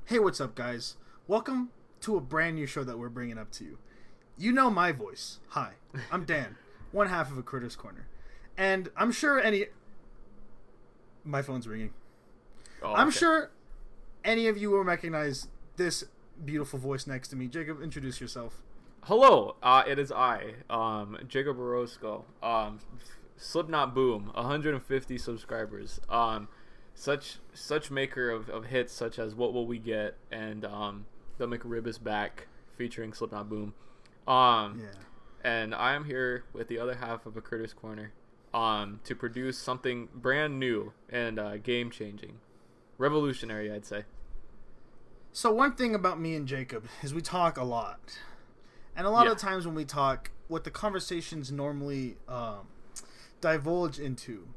Hey, what's up, guys? Welcome to a brand new show that we're bringing up to you. You know my voice. Hi, I'm Dan, one half of A Critter's Corner. And I'm sure My phone's ringing. Oh, I'm okay. sure any of you will recognize this beautiful voice next to me. Jacob, introduce yourself. Hello, it is I, Jacob Orozco. Slipknot Boom, 150 subscribers. Such maker of hits such as What Will We Get and The McRib is Back, featuring Slipknot Boom. And I am here with the other half of A Critter's Corner, to produce something brand new and game changing, revolutionary, I'd say. So one thing about me and Jacob is we talk a lot. And a lot of the times when we talk, what the conversations normally divulge into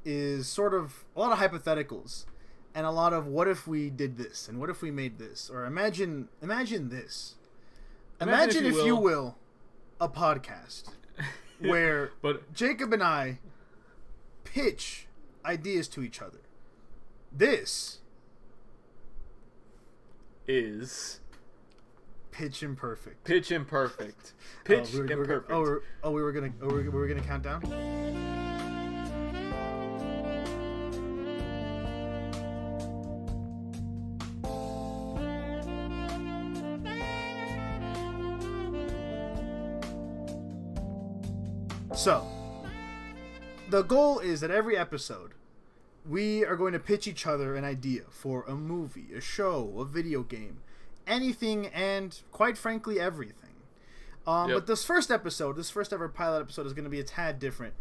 is sort of a lot of hypotheticals and a lot of what if we did this and what if we made this, or imagine this. Imagine if you will, a podcast where Jacob and I pitch ideas to each other. This is Pitch Imperfect. Pitch Imperfect. Pitch we Imperfect. We were gonna count down. So, the goal is that every episode, we are going to pitch each other an idea for a movie, a show, a video game, anything, and quite frankly, everything. But this first ever pilot episode, is going to be a tad different.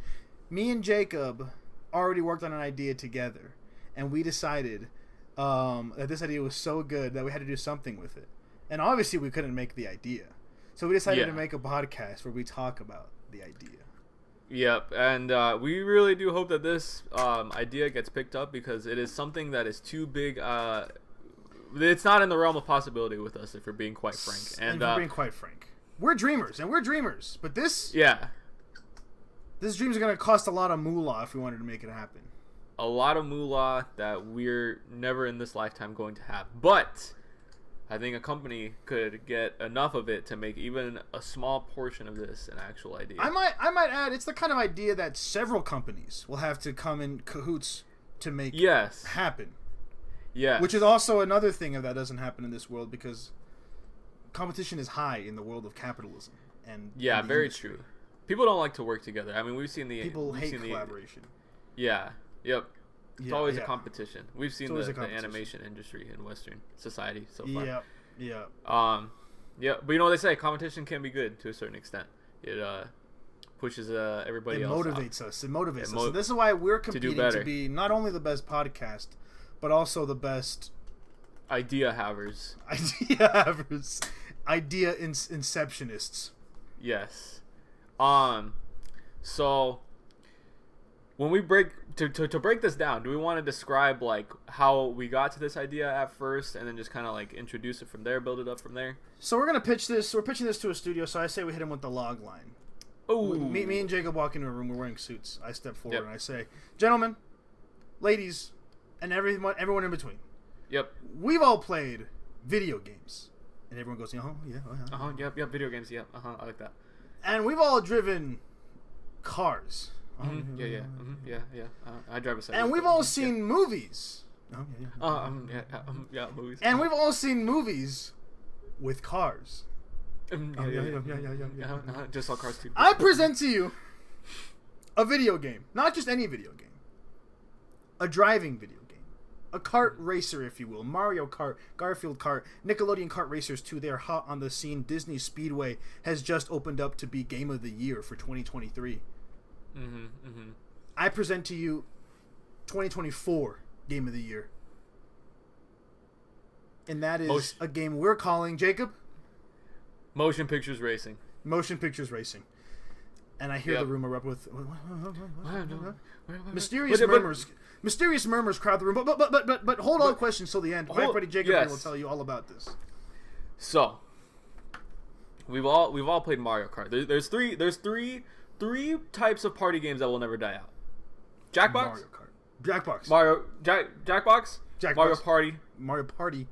Me and Jacob already worked on an idea together, and we decided that this idea was so good that we had to do something with it. And obviously, we couldn't make the idea. So we decided to make a podcast where we talk about the idea. Yep, and we really do hope that this idea gets picked up, because it is something that is too big. It's not in the realm of possibility with us, if we're being quite frank. And we're being quite frank. We're dreamers, but this dream's going to cost a lot of moolah if we wanted to make it happen. A lot of moolah that we're never in this lifetime going to have. But I think a company could get enough of it to make even a small portion of this an actual idea. I might add, it's the kind of idea that several companies will have to come in cahoots to make happen. Yeah. Which is also another thing that doesn't happen in this world, because competition is high in the world of capitalism. And very true. People don't like to work together. I mean, we've seen the people hate collaboration. It's always a competition. We've seen the animation industry in Western society so far. But you know what they say, competition can be good to a certain extent. It pushes everybody else. It motivates us. So this is why we're competing to be not only the best podcast, but also the best idea havers. Idea inceptionists. Yes. So when we break this down, do we want to describe like how we got to this idea at first, and then just kind of like introduce it from there, build it up from there? So we're gonna pitch this. We're pitching this to a studio. So I say we hit him with the log line. Oh, me and Jacob walk into a room. We're wearing suits. I step forward and I say, "Gentlemen, ladies, and everyone in between. Yep. We've all played video games." And everyone goes, Yep, video games, I like that. And we've all driven cars. I drive a set. And we've all seen movies. Movies. And we've all seen movies with cars. Just saw Cars 2. I present to you a video game. Not just any video game. A driving video game. A kart racer, if you will. Mario Kart, Garfield Kart, Nickelodeon Kart Racers 2. They are hot on the scene. Disney Speedway has just opened up to be Game of the Year for 2023. I present to you 2024 Game of the Year. And that is a game we're calling, Jacob? Motion Pictures Racing. Motion Pictures Racing. And I hear the room erupt with mysterious murmurs crowd the room. But hold all questions till the end. My buddy Jacob will tell you all about this. So we've all played Mario Kart. There's three types of party games that will never die out. Jackbox. Mario Kart. Jackbox. Jackbox. Mario Party.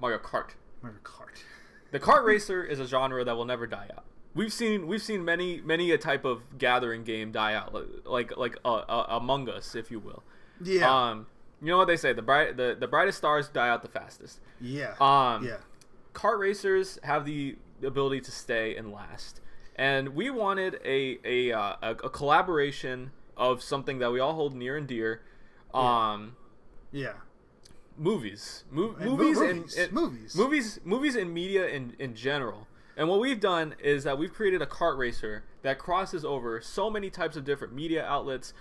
Mario Kart. Mario Kart. The kart racer is a genre that will never die out. We've seen many a type of gathering game die out, like Among Us, if you will. Yeah. You know what they say, the brightest stars die out the fastest. Yeah. Yeah. Kart racers have the ability to stay and last, and we wanted a collaboration of something that we all hold near and dear. Yeah. Movies and media in general. And what we've done is that we've created a kart racer that crosses over so many types of different media outlets,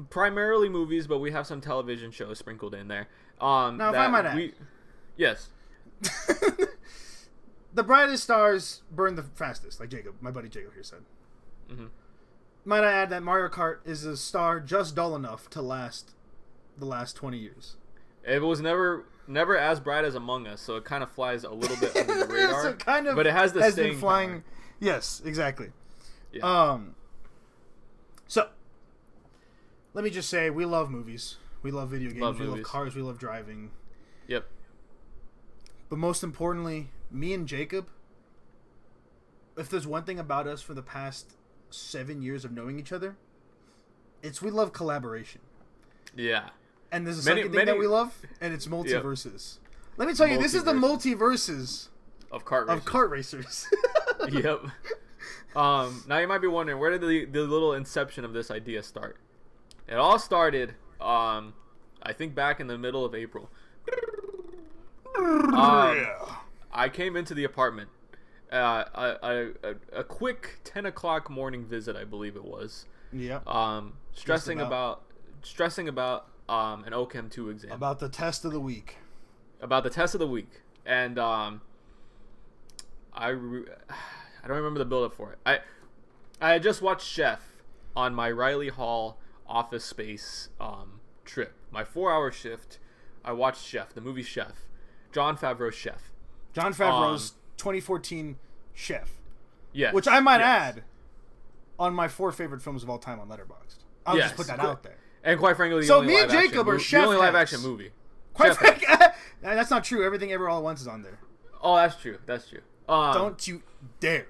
primarily movies, but we have some television shows sprinkled in there. Now, if I might add, yes, the brightest stars burn the fastest, like my buddy Jacob here said. Mm-hmm. Might I add that Mario Kart is a star just dull enough to last the last 20 years. It was never as bright as Among Us, so it kind of flies a little bit under the radar. So kind of, but it has the has staying been flying. power. Yes, exactly. Yeah. So let me just say, we love movies. We love video games. We love cars. We love driving. Yep. But most importantly, me and Jacob, if there's one thing about us for the past 7 years of knowing each other, it's we love collaboration. Yeah. And there's a second thing that we love, and it's multiverses. Yep. Let me tell you, this is the multiverses of kart racers. Yep. Now you might be wondering, where did the little inception of this idea start? It all started, I think back in the middle of April. I came into the apartment. A quick 10 o'clock morning visit, I believe it was. Yeah. Stressing about an OChem 2 exam. About the test of the week. And I don't remember the build-up for it. I had just watched Chef on my Riley Hall office space trip. My 4-hour shift. I watched Chef, the movie Chef. Jon Favreau's Chef. Jon Favreau's 2014 Chef. Yeah. Which I might add on my 4 favorite films of all time on Letterboxd. I'll just put that out there. And quite frankly, so me and Jacob are Chef. The only live action movie. Quite frankly, that's not true. Everything Ever All at Once is on there. Oh, that's true. Don't you dare.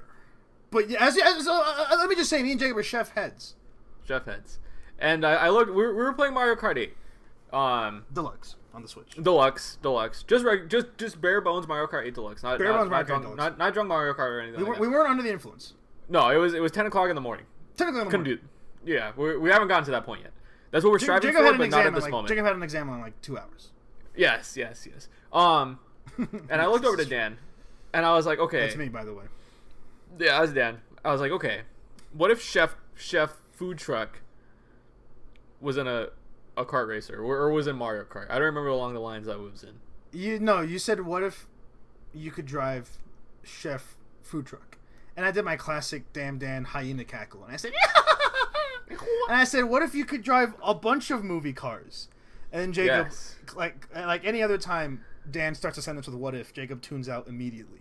But let me just say, me and Jacob are Chef heads. And I looked. We were playing Mario Kart 8. Deluxe on the Switch. Deluxe. Just bare bones Mario Kart 8 Deluxe. Not drunk Mario Kart or anything. We weren't under the influence. No, it was 10 o'clock in the morning. 10 o'clock in the morning. Yeah, we haven't gotten to that point yet. That's what we're striving for, but not at this moment. Jacob had an exam in like 2 hours. Yes. And I looked over to Dan, and I was like, okay. That's me, by the way. Yeah, that's Dan. I was like, okay, what if Chef food truck was in a kart racer or was in Mario Kart? I don't remember along the lines that was in. You said what if you could drive Chef food truck, and I did my classic damn Dan hyena cackle, and I said, and I said, what if you could drive a bunch of movie cars? And then Jacob, like any other time, Dan starts a sentence with what if. Jacob tunes out immediately.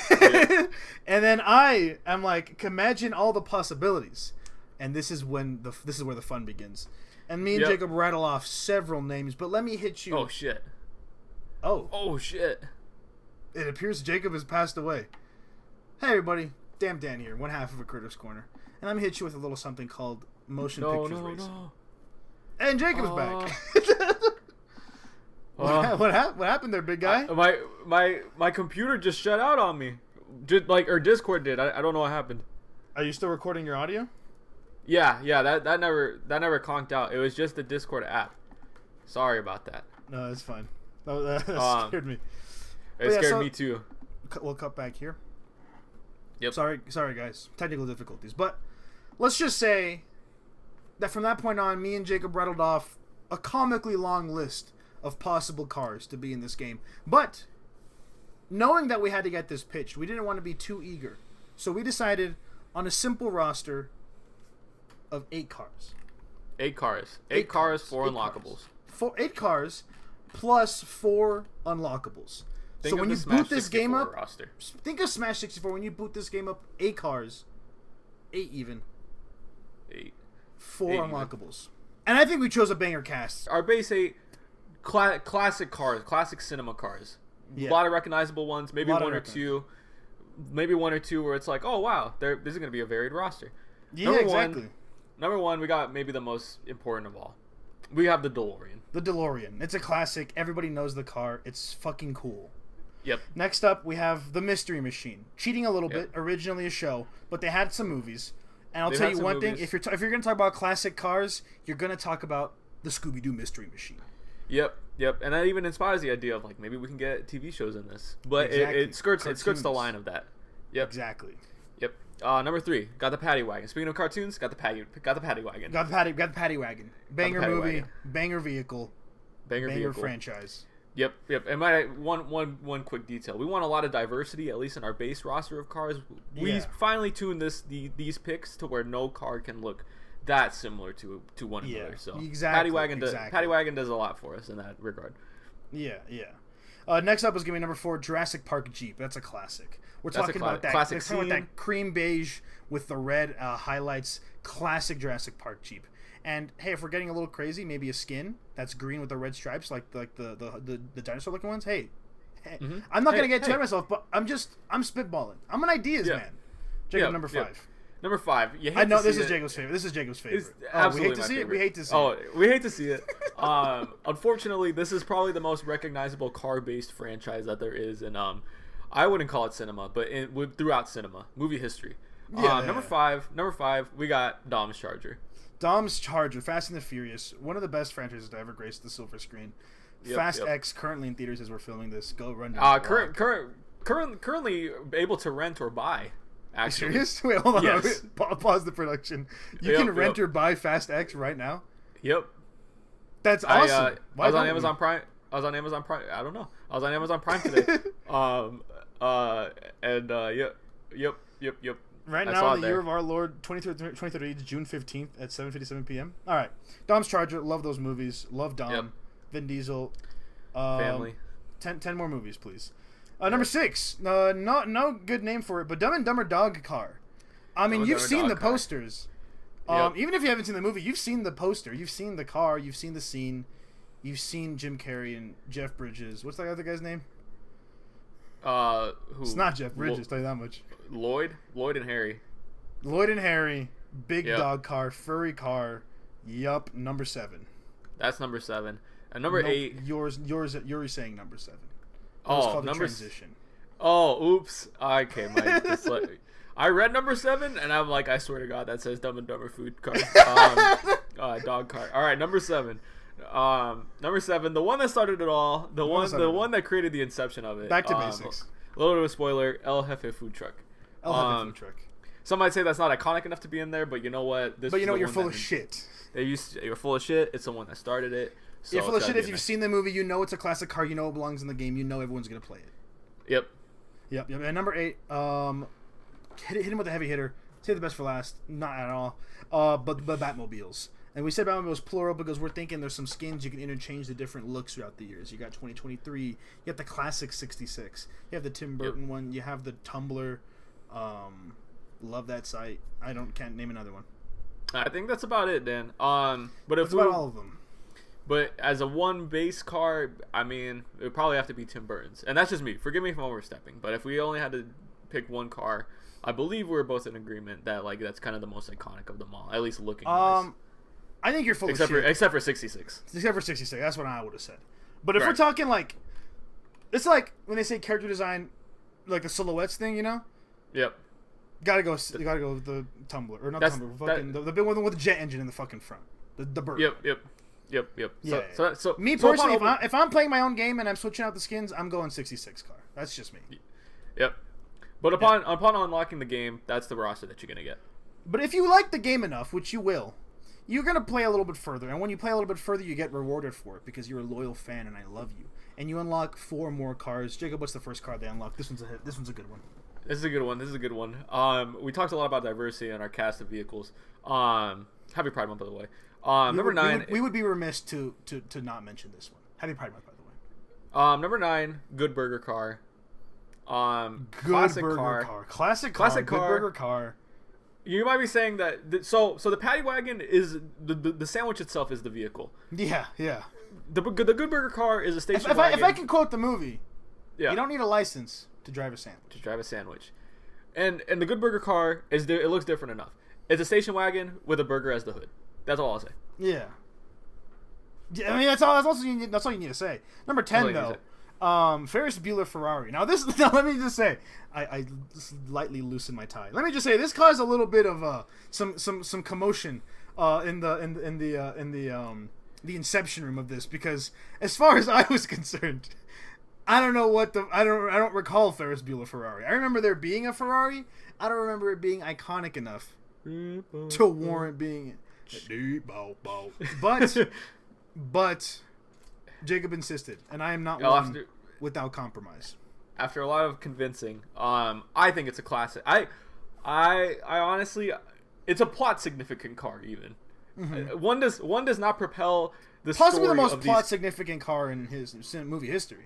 Yeah. And then I am like, imagine all the possibilities. And this is where the fun begins. And me and Jacob rattle off several names, but let me hit you. Oh shit. Oh shit. It appears Jacob has passed away. Hey everybody, damn Dan here, one half of a Critters Corner. And I'm gonna hit you with a little something called Motion Pictures Race. No. And Jacob's back. What happened there, big guy? My computer just shut out on me. Or Discord did. I don't know what happened. Are you still recording your audio? Yeah. That never conked out. It was just the Discord app. Sorry about that. No, that's fine. No, that scared me. It scared me too. We'll cut back here. Yep. Sorry guys. Technical difficulties. But let's just say that from that point on, me and Jacob rattled off a comically long list of possible cars to be in this game. But knowing that we had to get this pitched, we didn't want to be too eager. So we decided on a simple roster of 8 cars. 8 cars. 8 cars, 4 unlockables. 8 cars plus 4 unlockables. So when you boot this game up, think of Smash 64. When you boot this game up, 8 cars, 8 even. 8. 4 unlockables. And I think we chose a banger cast. Our base 8 classic cars, classic cinema cars. A lot of recognizable ones, maybe one or two. Maybe one or two where it's like, oh wow, this is going to be a varied roster. Yeah, exactly. Number one, we got maybe the most important of all. We have the DeLorean. The DeLorean. It's a classic. Everybody knows the car. It's fucking cool. Yep. Next up, we have the Mystery Machine. Cheating a little bit. Originally a show, but they had some movies. And I'll tell you one thing: if you're going to talk about classic cars, you're going to talk about the Scooby-Doo Mystery Machine. Yep. And that even inspires the idea of like maybe we can get TV shows in this, but it skirts the line of that. Yep. Exactly. Yep. Number 3, got the Paddy Wagon. Speaking of cartoons, got the Paddy Wagon. Got the Paddy Wagon. Banger movie, banger vehicle, banger franchise. Yep. And one quick detail: we want a lot of diversity, at least in our base roster of cars. We finally tuned these picks to where no car can look that similar to one another. So exactly. Paddy Wagon does a lot for us in that regard. Yeah. Next up is going to be number 4, Jurassic Park Jeep. That's a classic. We're talking about that classic scene. That cream beige with the red highlights. Classic Jurassic Park Jeep. And hey, if we're getting a little crazy, maybe a skin that's green with the red stripes, like the dinosaur looking ones. Hey, I'm not gonna get too myself, but I'm spitballing. I'm an ideas man. Jacob, number 5. Number 5. I know this is Jacob's favorite. Absolutely we hate to see it. We hate to see it. We hate to see it. Unfortunately, this is probably the most recognizable car-based franchise that there is, and I wouldn't call it cinema, but throughout cinema, movie history. Number 5, we got Dom's Charger. Dom's Charger, Fast and the Furious, one of the best franchises to ever grace the silver screen. Fast X currently in theaters as we're filming this. Go run. Currently able to rent or buy. Actually. Serious? Wait, hold on. Yes. Pause the production. You can rent or buy Fast X right now? Yep. That's awesome. I was on Amazon Prime. I don't know. I was on Amazon Prime today. Yep. Right now, the year of our Lord 2030, June 15th at 7:57 p.m. All right. Dom's Charger. Love those movies. Love Dom. Yep. Vin Diesel. Family. 10 more movies, please. Number 6. No good name for it, but Dumb and Dumber dog car. I mean, you've seen the posters. Even if you haven't seen the movie, you've seen the poster. You've seen the car. You've seen the scene. You've seen Jim Carrey and Jeff Bridges. What's that other guy's name? Who? It's not Jeff Bridges, tell you that much. Lloyd and Harry. Big dog car, furry car. Yup, number 7. That's number 7. And number 8. You're saying number 7. Number Transition. Oops. Okay, I read number 7, and I'm like, I swear to God, that says Dumb and Dumber food car. Dog car. All right, number 7. Number 7, the one that started it all, the one that created the inception of it. Back to basics. A little bit of a spoiler: El Jefe food truck. Food truck. Some might say that's not iconic enough to be in there, but you know what? You're full of shit. You're full of shit. It's the one that started it. So you're full of shit. If you've seen the movie, you know it's a classic car. You know it belongs in the game. You know everyone's gonna play it. Yep. And number 8, hit him with a heavy hitter. Save the best for last. Not at all. But Batmobiles. And we said Batmobiles plural because we're thinking there's some skins you can interchange the different looks throughout the years. You got 2023. You got the classic 66. You have the Tim Burton one. You have the Tumblr. Love that site. Can't name another one. I think that's about it, Dan. But that's about all of them. But as a one base car, I mean, it would probably have to be Tim Burton's. And that's just me. Forgive me if I'm overstepping. But if we only had to pick one car, I believe we're both in agreement that that's kind of the most iconic of them all, at least looking wise. I think you're full of shit. Except for 66. Except for 66. That's what I would have said. But if we're talking it's like when they say character design, like the silhouettes thing, you know? Yep. Gotta go with the Tumbler. Or not Tumbler, the big one with the jet engine in the fucking front. The bird. Yep. Yeah. So me personally, if I'm playing my own game and I'm switching out the skins, I'm going 66 car. That's just me. Yep. But upon unlocking the game, that's the roster that you're gonna get. But if you like the game enough, which you will, you're gonna play a little bit further. And when you play a little bit further, you get rewarded for it because you're a loyal fan and I love you. And you unlock 4 more cars. Jacob, what's the first car they unlock? This one's a hit. This one's a good one. This is a good one. We talked a lot about diversity in our cast of vehicles. Happy Pride Month, by the way. Number 9. We would be remiss to not mention this one. Happy Pride Month, by the way. Number 9, Good Burger Car. Classic car. Classic car. Good burger car. You might be saying that. So the Paddy Wagon is the sandwich itself is the vehicle. Yeah. The Good Burger Car is a station wagon. If I can quote the movie. Yeah. You don't need a license to drive a sandwich. And the Good Burger car it looks different enough. It's a station wagon with a burger as the hood. That's all I'll say. Yeah. I mean, that's all you need to say. Number 10 though. Ferris Bueller Ferrari. Now let me just say, I lightly loosened my tie. Let me just say this caused a little bit of some commotion in the inception room of this, because as far as I was concerned, I don't recall Ferris Bueller Ferrari. I remember there being a Ferrari. I don't remember it being iconic enough to warrant being but Jacob insisted, and I am not one without compromise. After a lot of convincing, I think it's a classic. I honestly, it's a plot significant car even. Mm-hmm. One does not propel the possibly story the most of plot significant car in his movie history.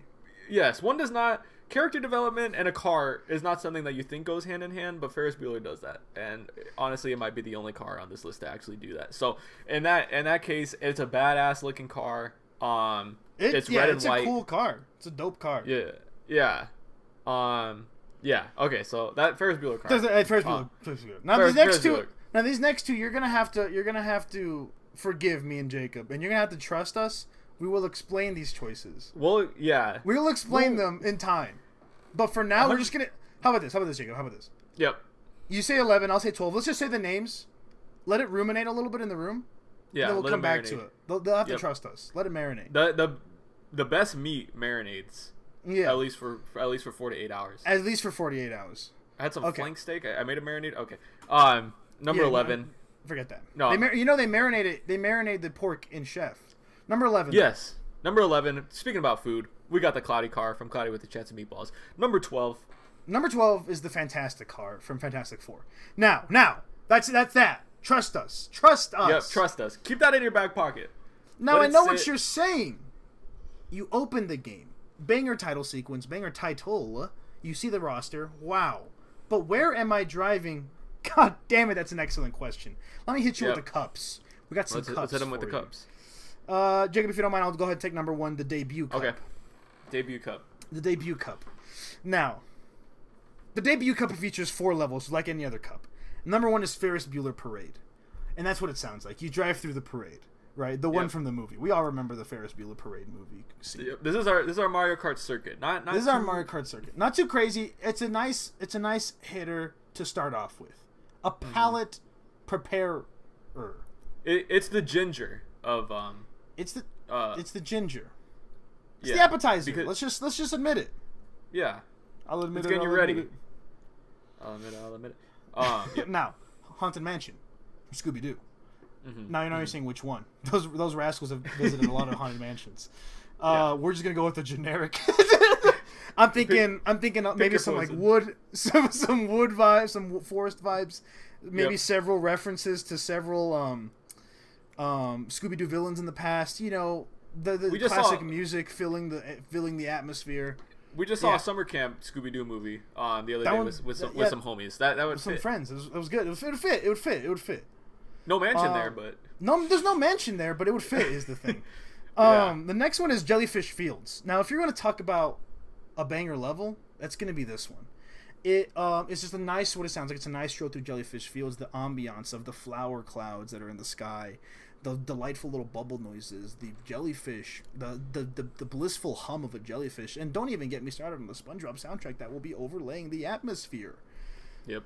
Yes, one does not. Character development and a car is not something that you think goes hand in hand, but Ferris Bueller does that, and honestly, it might be the only car on this list to actually do that. So in that case, it's a badass looking car. It's red and white. It's a cool car. It's a dope car. Yeah. Okay, so that Ferris Bueller car. Ferris Bueller. Now these next two, you're gonna have to forgive me and Jacob, and you're gonna have to trust us. We will explain these choices. Well, yeah. We will explain them in time. But for now, we're just gonna. How about this, Jacob? How about this? Yep. You say 11, I'll say 12. Let's just say the names. Let it ruminate a little bit in the room. Yeah. And then we'll come back to it. They'll have to trust us. Let it marinate. The best meat marinates. Yeah. At least for 4 to 8 hours. At least for 48 hours. I had some flank steak. I made a marinade. Okay. Number 11. No, forget that. No. They marinate it. They marinate the pork in Chef. Number 11. Yes. Number 11. Speaking about food, we got the Cloudy car from Cloudy with a Chance of Meatballs. Number 12. Number 12 is the Fantastic car from Fantastic Four. Now, that's that. Trust us. Yep, trust us. Keep that in your back pocket. Now, I know what you're saying. You open the game. Banger title sequence. Banger title. You see the roster. Wow. But where am I driving? God damn it, that's an excellent question. Let me hit you with the cups. We got some cups. Let's hit them with the cups. Jacob, if you don't mind, I'll go ahead and take number 1, the debut cup. Okay. Debut cup. The debut cup. Now, the debut cup features 4 levels, like any other cup. Number 1 is Ferris Bueller Parade. And that's what it sounds like. You drive through the parade, right? The one from the movie. We all remember the Ferris Bueller Parade movie. Yep. This is our Mario Kart circuit. This is our Mario Kart circuit. Not too crazy. It's a nice hitter to start off with. A palate preparer. It's the ginger of It's the ginger. It's the appetizer. Let's just admit it. Yeah. I'll admit it's it. Getting you ready. I'll admit it. Yep. Now, Haunted Mansion, Scooby Doo. Mm-hmm. Now you're saying which one. Those rascals have visited a lot of haunted mansions. We're just gonna go with the generic. I'm thinking maybe some like wood, some wood vibes, some forest vibes, maybe several references to several Scooby Doo villains in the past. You know, the classic music filling the atmosphere. We just saw a summer camp Scooby Doo movie the other day with some homies. That would some fit. Friends. It was good. It would fit. No mansion there, but there's no mansion there, but it would fit. Is the thing. The next one is Jellyfish Fields. Now, if you're going to talk about a banger level, that's going to be this one. It's just what it sounds like. It's a nice stroll through Jellyfish Fields. The ambiance of the flower clouds that are in the sky, the delightful little bubble noises, the jellyfish, the blissful hum of a jellyfish, and don't even get me started on the SpongeBob soundtrack that will be overlaying the atmosphere. Yep.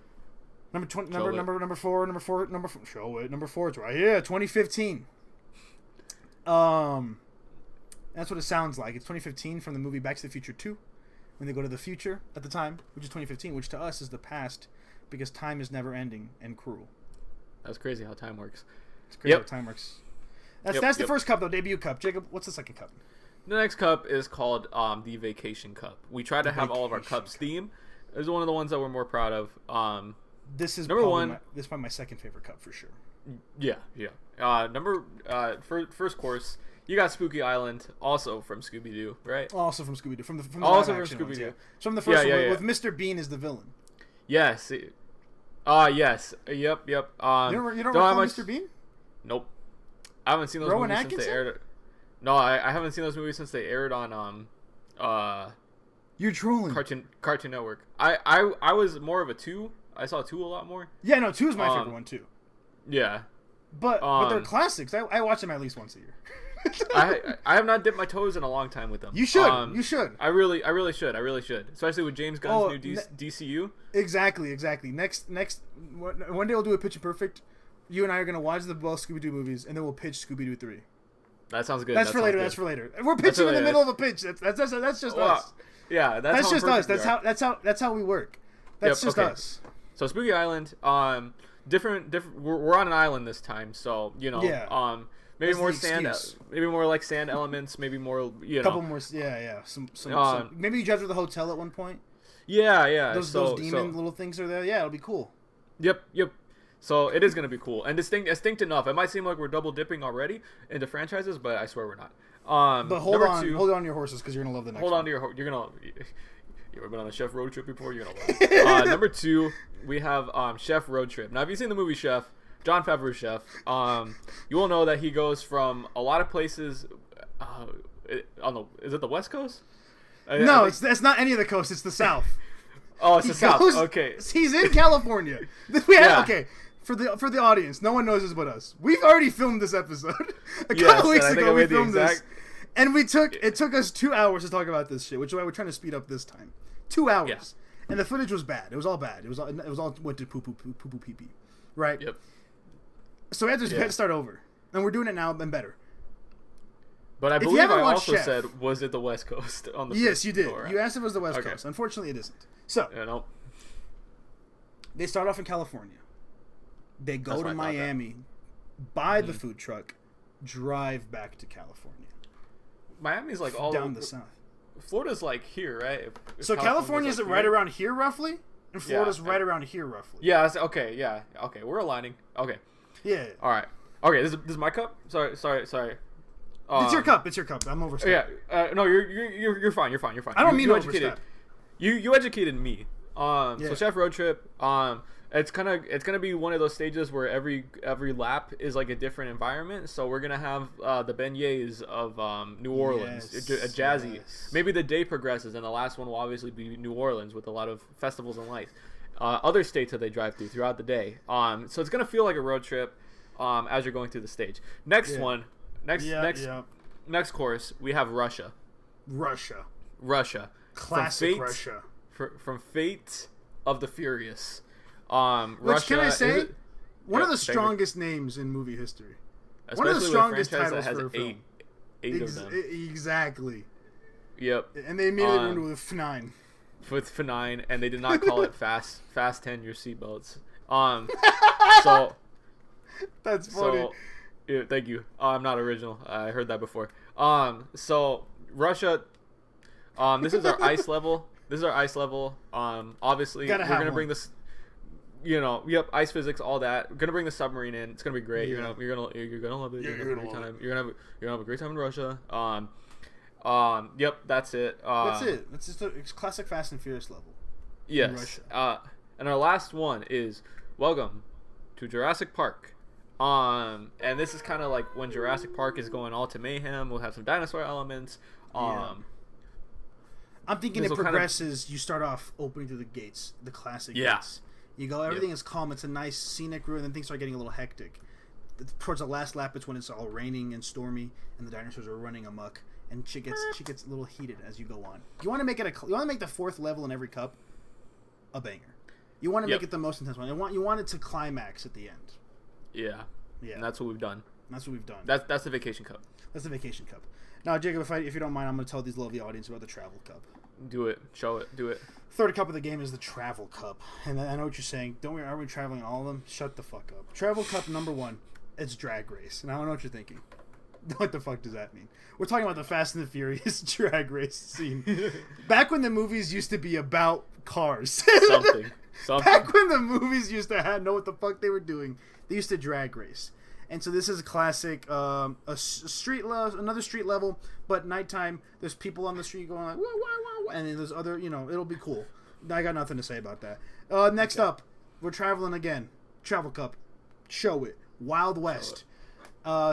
Number 4. Show it. Number 4 is right here. 2015. That's what it sounds like. It's 2015 from the movie Back to the Future 2. When they go to the future at the time, which is 2015, which to us is the past, because time is never ending and cruel. That's crazy how time works. It's crazy how time works. That's the first cup though, debut cup. Jacob, what's the second cup? The next cup is called the Vacation Cup. We try to have all of our cups theme. It's one of the ones that we're more proud of. This is number one. This is probably my second favorite cup for sure. Yeah. First course. You got Spooky Island, also from Scooby Doo, right? Also from Scooby Doo, from the also from Scooby Doo. From the first one with Mr. Bean as the villain. Yes. Yes. Yep. You don't recall Mr. Bean? Nope. I haven't seen those movies since they aired. No, I haven't seen those movies since they aired on You're trolling. Cartoon Network. I was more of a 2. I saw 2 a lot more. Yeah, no, 2 is my favorite one too. Yeah. But they're classics. I watch them at least once a year. I have not dipped my toes in a a time with them. You should. You should. I really should. Especially with James Gunn's new DCU. Exactly. Next one day we'll do a Pitch Imperfect. You and I are gonna watch the both Scooby-Doo movies, and then we'll pitch Scooby-Doo 3. That sounds good. That's for later. We're pitching in the middle of a pitch. That's just us. Yeah, that's just us. That's how we work. That's just us. So Spooky Island, different. We're on an island this time, so maybe that's more sand, maybe more like sand elements, maybe more couple more, some maybe you judge with the hotel at one point. Yeah. Those demon little things are there. Yeah, it'll be cool. Yep. So it is going to be cool and distinct enough. It might seem like we're double dipping already into franchises, but I swear we're not. But hold on to your horses because you're gonna love the next. Hold one. on to your. You're gonna. You ever been on a Chef road trip before? You're gonna love it. Number 2, we have Chef Road Trip. Now, if you've seen the movie Chef, Jon Favreau's Chef, you will know that he goes from a lot of places. Is it the West Coast? No, it's not any of the coast. It's the South. Oh, it's the South. Okay, he's in California. Okay. For the audience, no one knows this but us. We've already filmed this episode a couple weeks ago. We filmed this, and it took us 2 hours to talk about this shit, which is why we're trying to speed up this time. 2 hours, and the footage was bad. It was all bad. It was all went to poo pee pee, right? Yep. So we had to start over, and we're doing it now and better. But I believe I also said, was it the West Coast on the? Yes, you did. You asked if it was the West Coast. Unfortunately, it isn't. So they start off in California. They go to Miami, buy the food truck, drive back to California. Miami's like all down the south. Florida's like here, right? So California's like right around here roughly, and Florida's right around here roughly. Yeah. Okay. Yeah. Okay. We're aligning. Okay. Yeah. All right. Okay. This is my cup. Sorry. It's your cup. It's your cup. I'm overstepping. Yeah. No, you're fine. You're fine. I don't mean to overstep. You educated me. So Chef Road Trip. It's gonna be one of those stages where every lap is like a different environment. So we're gonna have the beignets of New Orleans, jazzy. Yes. Maybe the day progresses, and the last one will obviously be New Orleans with a lot of festivals and lights. Other states that they drive throughout the day. So it's gonna feel like a road trip as you're going through the stage. Next course we have Russia. Classic Russia. From Fate of the Furious. Which can I say? One of the strongest names in movie history. Especially one of the strongest titles for a film. Eight of them. Exactly. Yep. And they immediately went with F9. With F9, and they did not call it Fast 10 your seatbelts. So that's funny. So, yeah, thank you. I'm not original. I heard that before. So Russia. This is our ice level. Obviously, we're gonna bring this. Ice physics, all that. We're gonna bring the submarine in. It's gonna be great. Yeah. You're gonna love it. You're gonna have a great time. You're gonna have a great time in Russia. Yep, that's it. That's it. It's just a classic Fast and Furious level. Yes. And our last one is Welcome to Jurassic Park. And this is kind of like when Jurassic Park is going all to mayhem. We'll have some dinosaur elements. I'm thinking it progresses. You start off opening through the gates, the classic gates. You go, everything is calm. It's a nice scenic route, and then things start getting a little hectic. Towards the last lap, it's when it's all raining and stormy, and the dinosaurs are running amok, and she gets a little heated as you go on. You want to make the fourth level in every cup a banger. You want to make it the most intense one. You want it to climax at the end. Yeah. And that's what we've done. That's the vacation cup. That's the vacation cup. Now, Jacob, if you don't mind, I'm going to tell these lovely audience about the travel cup. Do it. Show it. Do it. Third cup of the game is the travel cup. And I know what you're saying. Are we traveling all of them? Shut the fuck up. Travel cup number 1, it's drag race. And I don't know what you're thinking. What the fuck does that mean? We're talking about the Fast and the Furious drag race scene. Back when the movies used to be about cars. Something. Back when the movies used to know what the fuck they were doing, they used to drag race. And so this is a classic, another street level, but nighttime. There's people on the street going like, wah, wah, wah, and then there's other, it'll be cool. I got nothing to say about that. Next up, we're traveling again. Travel Cup, show it. Wild West,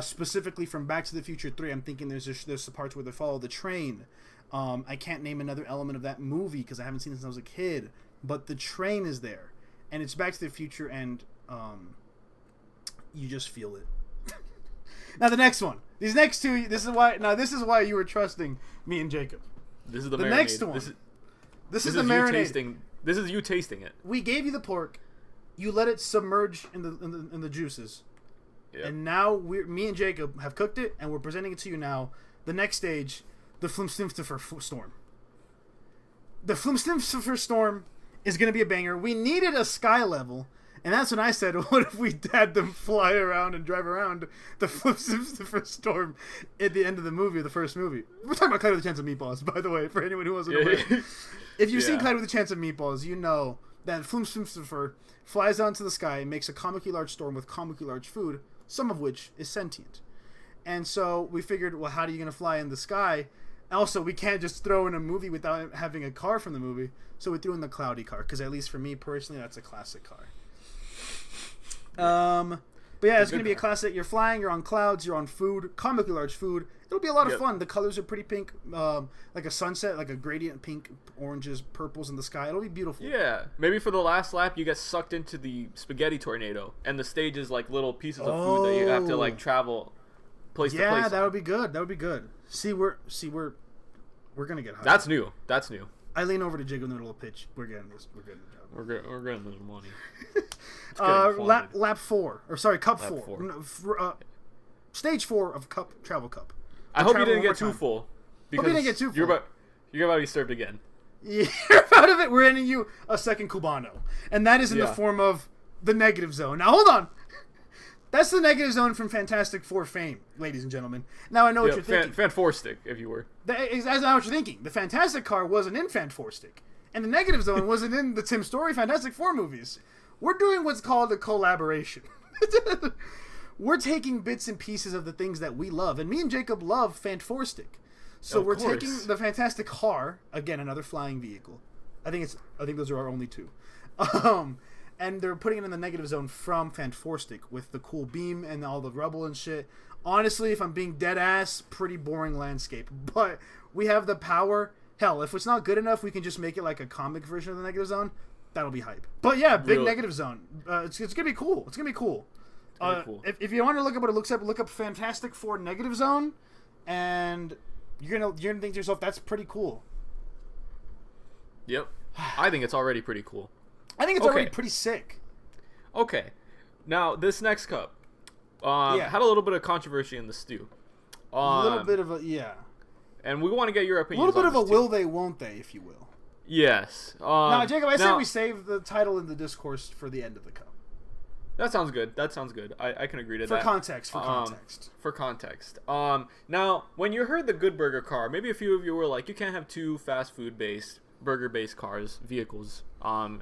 specifically from Back to the Future 3. I'm thinking there's the parts where they follow the train. I can't name another element of that movie because I haven't seen it since I was a kid. But the train is there, and it's Back to the Future, and you just feel it. Now the next one, these next two, this is why you were trusting me and Jacob. This is the next one. This is the marinade. This is you tasting it. We gave you the pork, you let it submerge in the juices, and now me and Jacob have cooked it, and we're presenting it to you now. The next stage, the Flimstimstifer storm. The Flimstimstifer storm is going to be a banger. We needed a sky level, and that's when I said, what if we had them fly around and drive around the Flimstimstifer storm at the end of the movie, the first movie. We're talking about Clyde with a Chance of Meatballs, by the way, for anyone who wasn't aware. If you've seen Clyde with a Chance of Meatballs, you know that Flimstimstifer flies onto the sky and makes a comically large storm with comically large food, some of which is sentient. And so we figured, well, how are you going to fly in the sky? Also, we can't just throw in a movie without having a car from the movie. So we threw in the cloudy car, because at least for me personally, that's a classic car. But yeah, it's going to be a classic. You're flying, you're on clouds, you're on food, comically large food. It'll be a lot of fun. The colors are pretty pink, like a sunset, like a gradient pink, oranges, purples in the sky. It'll be beautiful. Yeah, maybe for the last lap, you get sucked into the spaghetti tornado, and the stage is like little pieces of food that you have to like travel place to place. Yeah, that would be good. That would be good. See, we're gonna get high. That's new. That's new. I lean over to Jiggle in the middle of pitch. We're getting this. We're getting the job. We're getting this money. Lap 4, or sorry, cup Lap 4. No, stage 4 of travel cup. I hope you didn't get too full. Because hope you didn't get too full. You're about to be served again. You're out of it. We're ending you a second Cubano, and that is in the form of the negative zone. Now hold on. That's the negative zone from Fantastic Four fame, ladies and gentlemen. Now I know what you're thinking. Fan Four Stick, if you were. That's not what you're thinking. The Fantastic Car wasn't in Fan Four Stick, and the negative zone wasn't in the Tim Story Fantastic Four movies. We're doing what's called a collaboration. We're taking bits and pieces of the things that we love, and me and Jacob love Fan Four Stick. So we're taking the Fantastic Car, again, another flying vehicle. I think those are our only two. And they're putting it in the negative zone from Fanforstic with the cool beam and all the rubble and shit. Honestly, if I'm being dead ass, pretty boring landscape. But we have the power. Hell, if it's not good enough, we can just make it like a comic version of the negative zone. That'll be hype. But yeah, big negative zone. It's gonna be cool. It's gonna be cool. If you want to look up what it looks up, look up Fantastic Four negative zone, and you're gonna think to yourself, that's pretty cool. Yep, I think it's already pretty cool. I think it's already pretty sick. Okay. Now, this next cup had a little bit of controversy in the stew. A little bit of and we want to get your opinion. A little bit of a will they, won't they, if you will. Yes. Now, Jacob, I say we save the title and the discourse for the end of the cup. That sounds good. I can agree to that. For context. Now, when you heard the Good Burger car, maybe a few of you were like, you can't have two fast food-based, burger-based vehicles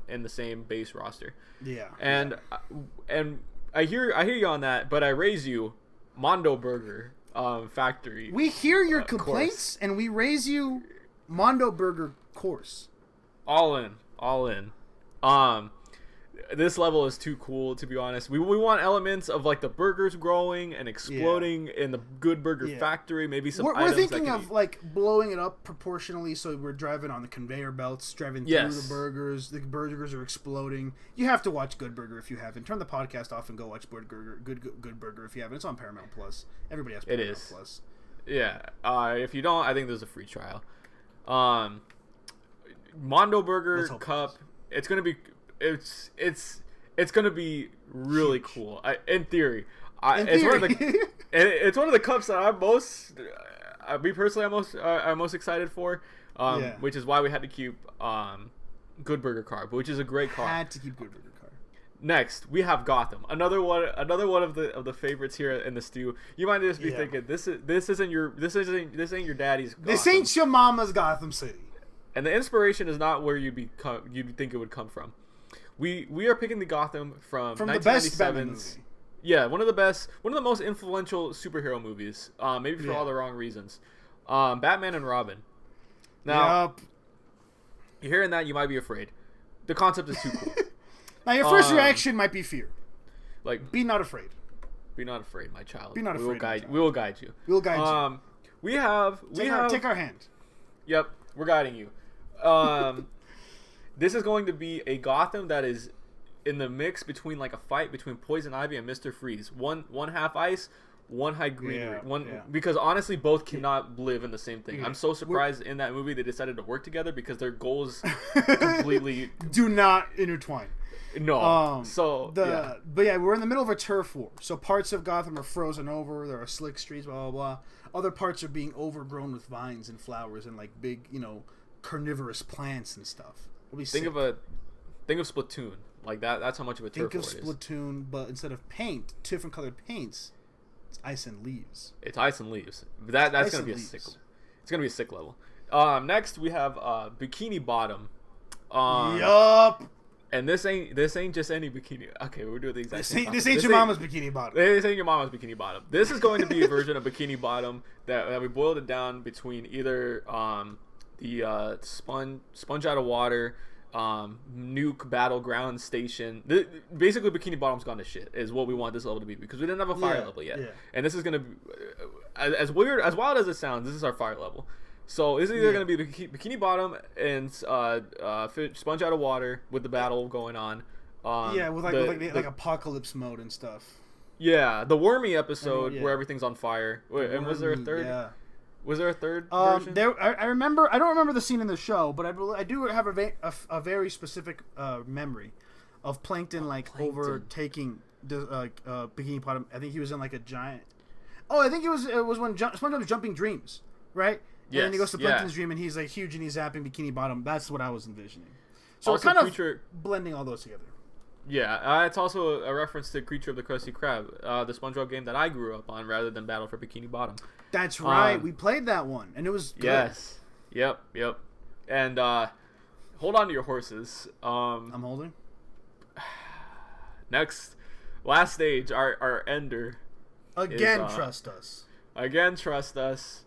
in the same base roster. Yeah. And I hear you on that, but I raise you Mondo Burger Factory. We hear your complaints, and we raise you Mondo Burger course. All in. This level is too cool, to be honest. We want elements of like the burgers growing and exploding in the Good Burger Factory. Maybe some items. We're thinking of like blowing it up proportionally, so we're driving on the conveyor belts, driving through the burgers. The burgers are exploding. You have to watch Good Burger if you haven't. Turn the podcast off and go watch Good Burger if you haven't. It's on Paramount Plus. Everybody has Paramount Plus. Yeah. If you don't, I think there's a free trial. Mondo Burger Cup. It's gonna be. It's gonna be really cool. In theory, it's one of the cups that I'm most, me personally, I'm most excited for. Which is why we had to keep Good Burger car, which is a great car. Had to keep Good Burger car. Next, we have Gotham. Another one of the favorites here in the stew. You might just be thinking this ain't your daddy's Gotham. This ain't your mama's Gotham City. And the inspiration is not where you'd think it would come from. We are picking the Gotham from the best Batman movie. Yeah, one of the most influential superhero movies. Maybe for all the wrong reasons. Batman and Robin. Now, you're hearing that, you might be afraid. The concept is too cool. Now, your first reaction might be fear. Like, be not afraid. Be not afraid, my child. Be not afraid. We will guide you. We will guide you. We have take our hand. Yep, we're guiding you. This is going to be a Gotham that is in the mix between like a fight between Poison Ivy and Mr. Freeze. One half ice, one high greenery. Because honestly, both cannot live in the same thing. I'm so surprised in that movie they decided to work together because their goals completely do not intertwine. No. But yeah, we're in the middle of a turf war. So parts of Gotham are frozen over. There are slick streets, blah blah blah. Other parts are being overgrown with vines and flowers and like big, carnivorous plants and stuff. Think of Splatoon. Like that. That's how much of a turf war it is. Think of Splatoon, but instead of paint, different colored paints, it's ice and leaves. It's ice and leaves. That's gonna be a sick. It's gonna be a sick level. Next we have Bikini Bottom. Yup. And this ain't just any bikini. Okay, we're doing the exact same. This ain't your mama's Bikini Bottom. This ain't your mama's Bikini Bottom. This is going to be a version of Bikini Bottom that we boiled it down between either the sponge out of water, nuke battleground station. Basically, Bikini Bottom's gone to shit is what we want this level to be because we didn't have a fire level yet. Yeah. And this is gonna be as wild as it sounds. This is our fire level. So this is either going to be Bikini Bottom and Sponge Out of Water with the battle going on. With like apocalypse mode and stuff. Yeah, the Wormy episode where everything's on fire. And was there a third? Yeah. Was there a third version? I remember. I don't remember the scene in the show, but I do have a very specific memory of Plankton overtaking Bikini Bottom. I think he was in like a giant. Oh, I think it was when SpongeBob was jumping dreams, right? Yes, and then he goes to Plankton's dream, and he's like huge, and he's zapping Bikini Bottom. That's what I was envisioning. So also we're kind of blending all those together. Yeah, it's also a reference to Creature of the Krusty Krab, the SpongeBob game that I grew up on, rather than Battle for Bikini Bottom. That's right. We played that one, and it was good. Yes. Yep. And hold on to your horses. I'm holding. Next, last stage, our ender. Again, trust us. Again, trust us.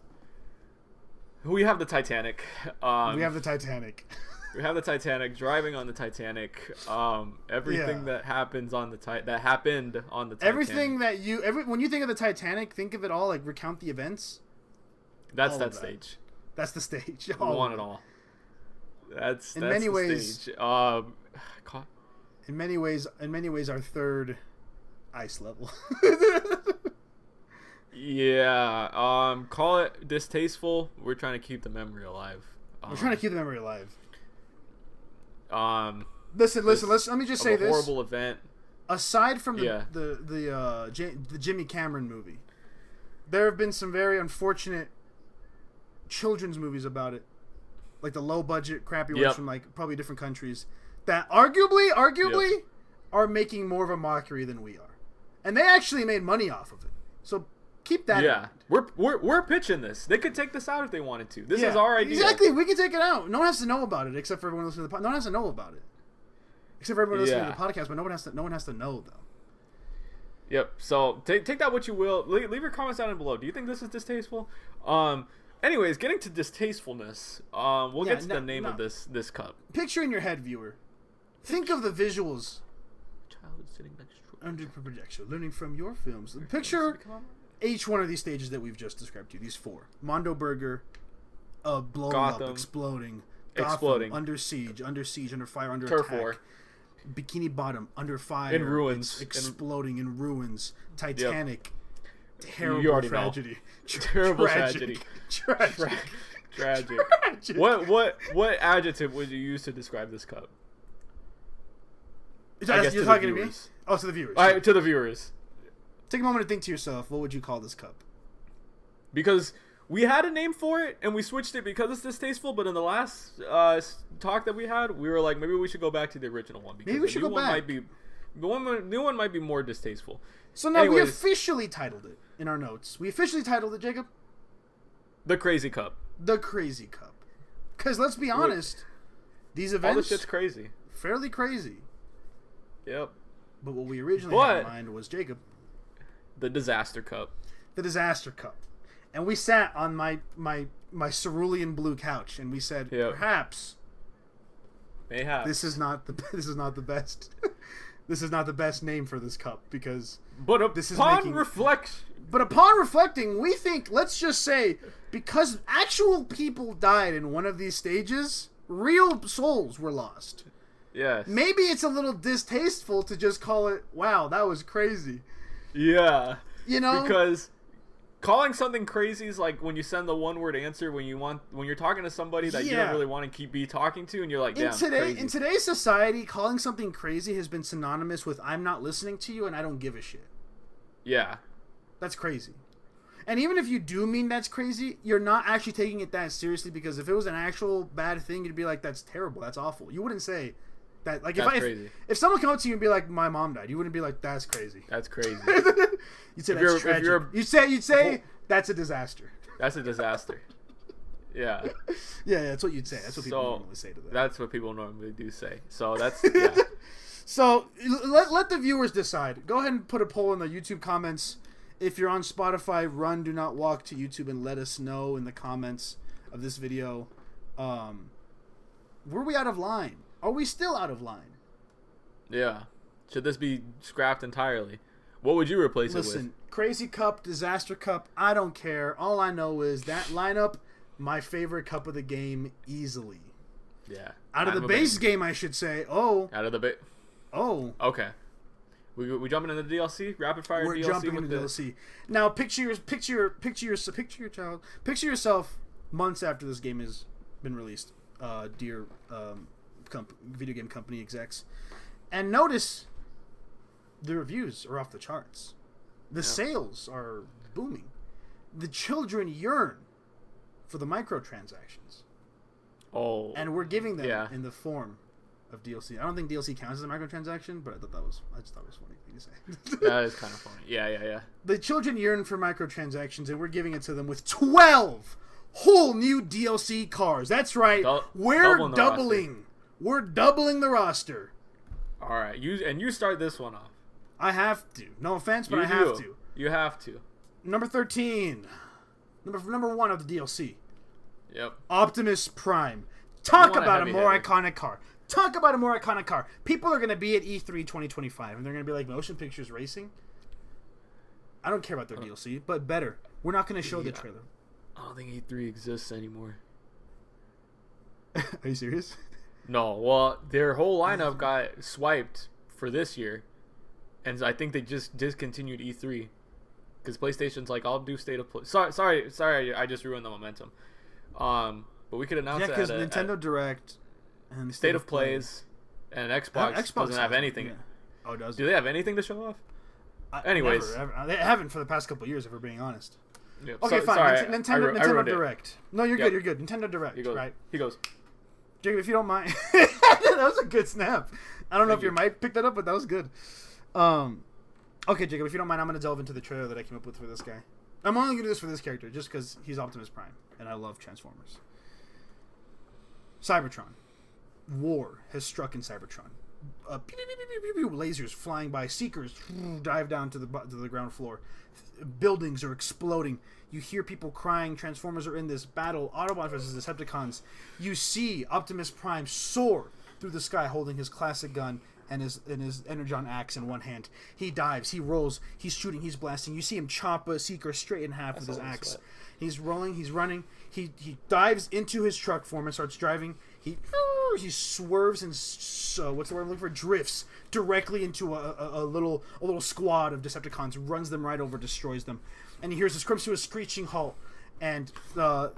We have the Titanic. We have the Titanic. We have the Titanic. Driving on the Titanic. Everything that happens on that happened on the Titanic. Everything that when you think of the Titanic, think of it all like recount the events. That's that stage. That's the stage. We want it all. That's in many the ways. Stage. In many ways, our third ice level. Yeah, call it distasteful. We're trying to keep the memory alive. Listen. Let me just say this. Horrible event. Aside from the Jimmy Cameron movie, there have been some very unfortunate children's movies about it, like the low budget crappy ones from like probably different countries that arguably are making more of a mockery than we are, and they actually made money off of it. So. Keep that in mind. We're pitching this. They could take this out if they wanted to. This is our idea. Exactly. We can take it out. No one has to know about it except for everyone listening to the podcast. No one has to know about it. Except for everyone listening to the podcast, but no one has to know though. Yep. So take that what you will. Leave your comments down below. Do you think this is distasteful? Anyways, getting to distastefulness, we'll get to the name of this cup. Picture in your head, viewer. Think of the visuals. Child sitting next to under projection, learning from your films. Picture each one of these stages that we've just described to you. These four: Mondo Burger, blowing Gotham, up, exploding, under siege, under fire, under Turf attack. War. Bikini Bottom, under fire, in ruins, exploding in ruins. Titanic, terrible tragedy, terrible tragedy, tragic. What adjective would you use to describe this cup? You're talking to me? Oh, to the viewers. All right, to the viewers. Take a moment to think to yourself, what would you call this cup? Because we had a name for it, and we switched it because it's distasteful, but in the last talk that we had, we were like, maybe we should go back to the original one. Because maybe we should go back. The new one might be more distasteful. So now we officially titled it in our notes. We officially titled it, Jacob? The Crazy Cup. The Crazy Cup. Because let's be honest, these events... all this shit's crazy. Fairly crazy. Yep. But what we originally had in mind was, Jacob... the Disaster Cup. The Disaster Cup. And we sat on my cerulean blue couch, and we said, perhaps... mayhap. This is not the best... this is not the best name for this cup, because... But this is But upon reflecting, we think, let's just say, because actual people died in one of these stages, real souls were lost. Yes. Maybe it's a little distasteful to just call it, wow, that was crazy. Yeah. You know? Because calling something crazy is like when you send the one-word answer when you're talking to somebody that you don't really want to be talking to, and you're like, damn, crazy. In today's society, calling something crazy has been synonymous with I'm not listening to you and I don't give a shit. Yeah. That's crazy. And even if you do mean that's crazy, you're not actually taking it that seriously, because if it was an actual bad thing, you'd be like, that's terrible, that's awful. You wouldn't say that. Like, if someone came up to you and be like, my mom died, you wouldn't be like, that's crazy. That's crazy. You'd say that's tragic. You'd say that's a disaster. That's a disaster. Yeah. Yeah, that's what you'd say. That's what people normally say to that. That's what people normally do say. So that's, yeah. So let the viewers decide. Go ahead and put a poll in the YouTube comments. If you're on Spotify, do not walk to YouTube and let us know in the comments of this video. Were we out of line? Are we still out of line? Yeah. Should this be scrapped entirely? What would you replace it with? Listen, Crazy Cup, Disaster Cup, I don't care. All I know is that lineup, my favorite cup of the game, easily. Yeah. Out of the base game, I should say. Oh. Out of the base. Oh. Okay. We jumping into the DLC? Rapid fire We're DLC? We're jumping into DLC. Now, picture yourself months after this game has been released, dear video game company execs, and notice the reviews are off the charts. The sales are booming. The children yearn for the microtransactions. Oh. And we're giving them in the form of DLC. I don't think DLC counts as a microtransaction, but I just thought it was a funny thing to say. That is kind of funny. Yeah. The children yearn for microtransactions, and we're giving it to them with 12 whole new DLC cars. That's right. We're doubling. We're doubling the roster. All right. You start this one off. I have to. No offense, but I have to. You have to. Number 13. Number 1 of the DLC. Yep. Optimus Prime. Talk about a more iconic car. Talk about a more iconic car. People are going to be at E3 2025, and they're going to be like, Motion Pictures Racing? I don't care about their DLC, but better. We're not going to show the trailer. I don't think E3 exists anymore. Are you serious? No. Well, their whole lineup got swiped for this year, and I think they just discontinued E3 because PlayStation's like, I'll do State of Play. Sorry, I just ruined the momentum. But we could announce it. Yeah, because Nintendo Direct and State of Plays and Xbox doesn't have anything. Yeah. Oh, it does. Do they have anything to show off? Anyways, never. They haven't for the past couple of years, if we're being honest. Yep. Okay, fine. Sorry, Nintendo Direct. No, you're good. You're good. Nintendo Direct. Right. He goes. Jacob, if you don't mind, that was a good snap. I don't know if your mic picked that up, but that was good. Okay, Jacob, if you don't mind, I'm going to delve into the trailer that I came up with for this guy. I'm only going to do this for this character, just because he's Optimus Prime, and I love Transformers. Cybertron. War has struck in Cybertron. Lasers flying by. Seekers dive down to the ground floor. Buildings are exploding. You hear people crying. Transformers are in this battle. Autobots versus Decepticons. You see Optimus Prime soar through the sky holding his classic gun and his Energon axe in one hand. He dives. He rolls. He's shooting. He's blasting. You see him chop a Seeker straight in half with his axe. Sweat. He's rolling. He's running. He dives into his truck form and starts driving. He swerves and what's the word I'm looking for? Drifts directly into a little squad of Decepticons. Runs them right over. Destroys them. And he hears this comes to a screeching halt. And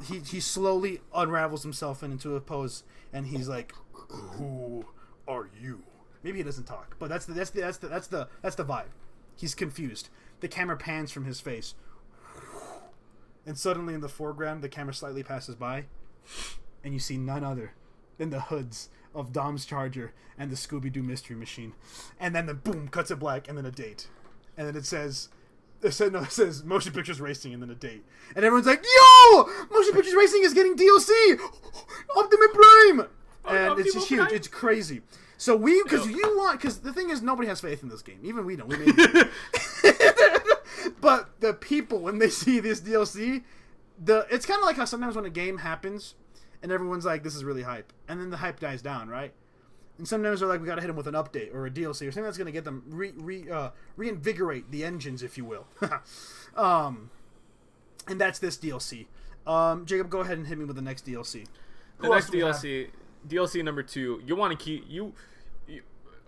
he slowly unravels himself into a pose. And he's like, "Who are you?" Maybe he doesn't talk, but that's the vibe. He's confused. The camera pans from his face. And suddenly in the foreground, the camera slightly passes by, and you see none other than the hoods of Dom's Charger and the Scooby-Doo Mystery Machine. And then the boom, cuts it black, and then a date. And then it says Motion Pictures Racing, and then a date. And everyone's like, yo! Motion Pictures Racing is getting DLC! Optimus Prime! And it's just huge. It's crazy. So because the thing is, nobody has faith in this game. Even we don't. We made it. But the people, when they see this DLC, it's kind of like how sometimes when a game happens and everyone's like, this is really hype. And then the hype dies down, right? And sometimes they're like, we gotta hit them with an update or a DLC or something that's gonna get them reinvigorate the engines, if you will. And that's this DLC. Jacob, go ahead and hit me with the next DLC. The next DLC number 2. You want to keep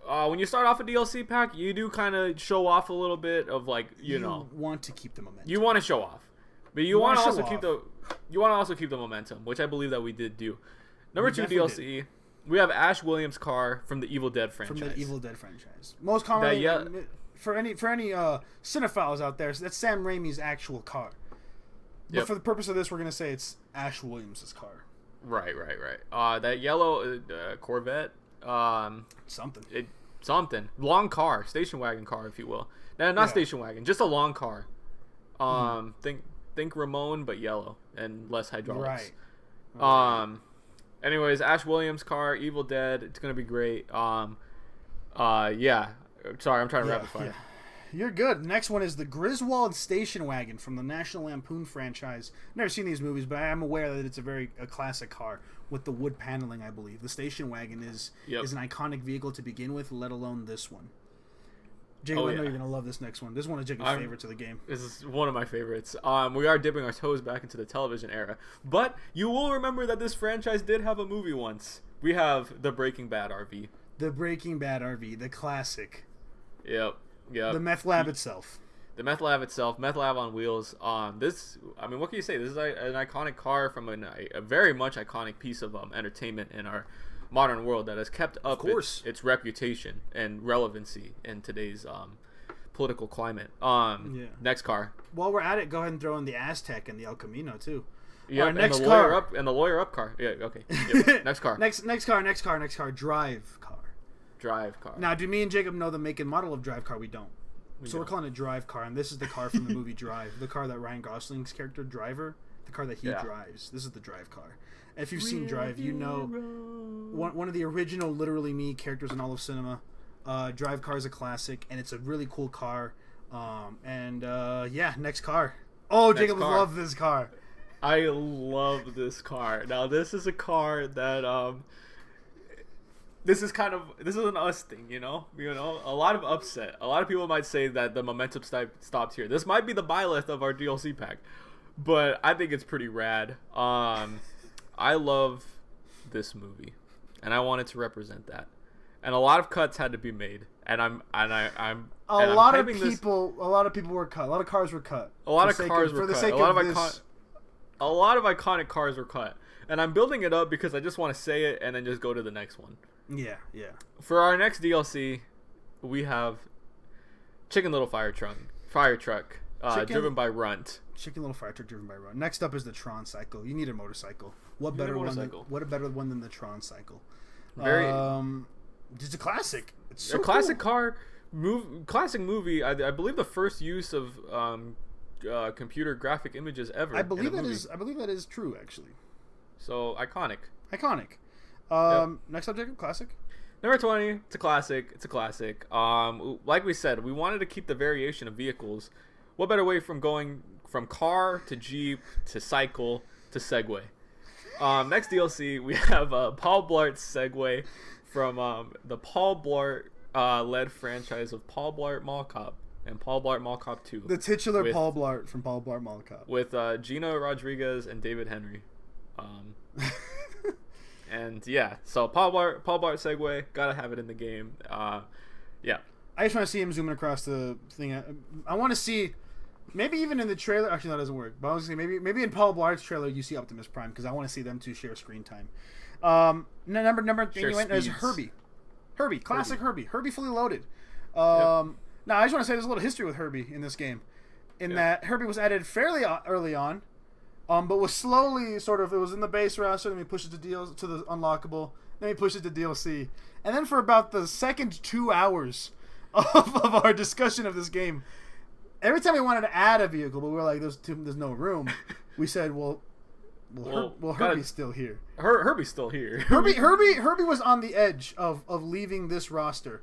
when you start off a DLC pack, you do kind of show off a little bit of like you know want to keep the momentum. You want to show off, but you want to also keep the momentum, which I believe that we did do. Number 2 DLC. We have Ash Williams' car from the Evil Dead franchise. Most commonly, for any cinephiles out there, that's Sam Raimi's actual car. But for the purpose of this, we're gonna say it's Ash Williams' car. Right. That yellow Corvette. Something long car, station wagon car, if you will. Not station wagon, just a long car. Think Ramon, but yellow and less hydraulics. Right. Anyways, Ash Williams' car, Evil Dead. It's gonna be great. Yeah. Sorry, I'm trying to rapid fire. Yeah. You're good. Next one is the Griswold Station Wagon from the National Lampoon franchise. Never seen these movies, but I am aware that it's a classic car with the wood paneling, I believe. The station wagon is an iconic vehicle to begin with, let alone this one. Jacob, I know you're going to love this next one. This one is Jacob's favorite to the game. This is one of my favorites. We are dipping our toes back into the television era. But you will remember that this franchise did have a movie once. We have the Breaking Bad RV. The Breaking Bad RV, the classic. Yep. The meth lab itself. The meth lab itself, meth lab on wheels. This, I mean, what can you say? This is an iconic car from a very much iconic piece of entertainment in our modern world that has kept up its reputation and relevancy in today's political climate. Next car. While we're at it, go ahead and throw in the Aztec and the El Camino too. Yeah, next car. And the lawyer up car. Yeah, okay. Yep. Next car. Next car. Drive car. Drive car. Now, do me and Jacob know the make and model of Drive car? We don't. We're calling it Drive car, and this is the car from the movie Drive. The car that Ryan Gosling's character, Driver, the car that he drives. This is the Drive car. And if you've seen Drive, you know one of the original Literally Me characters in all of cinema. Drive car is a classic, and it's a really cool car. Next car. Oh, Jacob loves this car. I love this car. Now, this is a car that this is an us thing, you know, a lot of upset. A lot of people might say that the momentum stopped here. This might be the buy list of our DLC pack, but I think it's pretty rad. I love this movie, and I wanted to represent that. And a lot of cuts had to be made, a lot of people were cut. A lot of cars were cut. A lot of iconic cars were cut. And I'm building it up because I just want to say it and then just go to the next one. Yeah. For our next DLC, we have Chicken Little Fire Truck, driven by Runt. Chicken Little Fire Truck driven by Runt. Next up is the Tron Cycle. You need a motorcycle. What better one than the Tron Cycle? It's a classic. It's so a classic car, classic movie. I believe the first use of computer graphic images ever. I believe that is true, actually. So iconic. Next up, Jacob, classic. Number 20. It's a classic. Like we said, we wanted to keep the variation of vehicles. What better way from going from car to Jeep to cycle to Segway? Next DLC, we have Paul Blart's Segway from the Paul Blart led franchise of Paul Blart Mall Cop and Paul Blart Mall Cop 2. The titular Paul Blart from Paul Blart Mall Cop. With Gina Rodriguez and David Henry. And yeah, so Paul Blart Segway, gotta have it in the game. Yeah. I just want to see him zooming across the thing. I want to see, maybe even in the trailer. Actually, that doesn't work. But I was gonna say maybe in Paul Blart's trailer you see Optimus Prime because I want to see them two share screen time. Number thing you went is Herbie. Classic Herbie. Herbie fully loaded. Now I just want to say there's a little history with Herbie in this game, that Herbie was added fairly early on. But was slowly it was in the base roster, then we pushed it to the unlockable, then we pushed it to DLC. And then for about the second 2 hours of our discussion of this game, every time we wanted to add a vehicle, but we were like, there's no room, we said, Herbie's still here. Herbie's still here. Herbie was on the edge of leaving this roster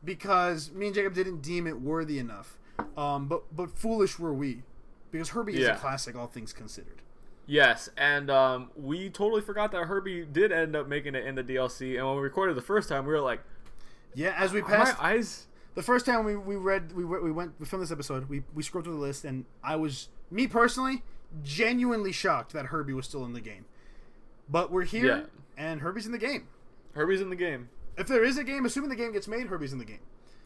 because me and Jacob didn't deem it worthy enough. But foolish were we. Because Herbie is a classic, all things considered. Yes, and we totally forgot that Herbie did end up making it in the DLC. And when we recorded the first time, we were like, Yeah, as we "Are passed my eyes?" the first time we filmed this episode, we scrolled through the list, and I was, me personally, genuinely shocked that Herbie was still in the game. But we're here, and Herbie's in the game. Herbie's in the game. If there is a game, assuming the game gets made, Herbie's in the game.